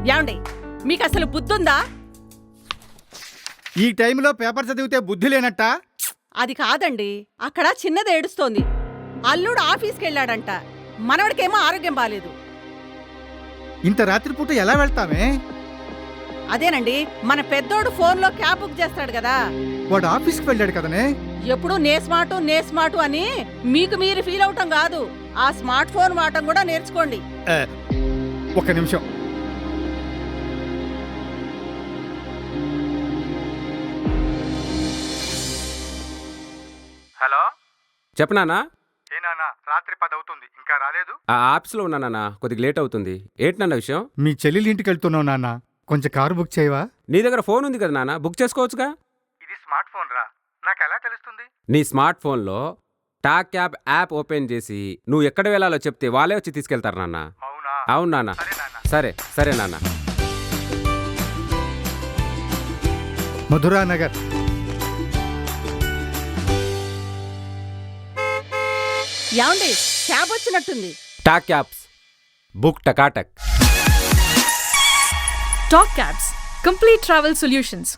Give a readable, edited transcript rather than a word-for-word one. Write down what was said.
ఏమండి మీకు అసలు బుద్ధుందా? ఈ టైంలో పేపర్ చదివితే బుద్ధి లేనట్ట? అది కాదండి, అక్కడ చిన్నది ఏడుస్తోంది. అల్లుడు ఆఫీస్కి వెళ్ళాడంట, మనవడికేమో ఆరోగ్యం బాలేదు. ఇంత రాత్రిపూట ఎలా వెళ్తామే? అదేనండి, మన పెద్దోడు ఫోన్లో క్యాబ్ బుక్ చేస్తాడు కదా. వాడు ఆఫీస్కి వెళ్ళాడు కదనే. ఎప్పుడు నే స్మార్ట్ అని మీకు మీరు ఫీల్ అవటం కాదు, ఆ స్మార్ట్ ఫోన్ వాడటం కూడా నేర్చుకోండి. ఒక్క నిమిషం. హలో, చెప్పనానా? ఏనానా రాత్రి 10 అవుతుంది, ఇంకా రాలేదు? ఆ ఆఫీస్లో ఉన్నానా, కొద్దిగా లేట్ అవుతుంది. ఏంటన్నా విషయం? మీ చెల్లెలి ఇంటికి వెళ్తున్నావు నాన్న, కొంచెం కారు బుక్ చేయవా? నీ దగ్గర ఫోన్ ఉంది కదా నాన్న, బుక్ చేసుకోవచ్చుగా. ఇది స్మార్ట్ ఫోన్ రా, నాకు ఎలా తెలుస్తుంది? నీ స్మార్ట్ ఫోన్లో టాక్ క్యాబ్ యాప్ ఓపెన్ చేసి నువ్వు ఎక్కడ వెళ్ళాలో చెప్తే వాళ్ళే వచ్చి తీసుకెళ్తారు నాన్న. అవునా? అవును నాన్న. సరే నాన్న. సరే సరే నాన్న. మధురా నగర్. ఏమండి, క్యాబ్ వచ్చినట్టుంది. Talk cabs book టకాటక్. Talk Cabs, complete travel solutions.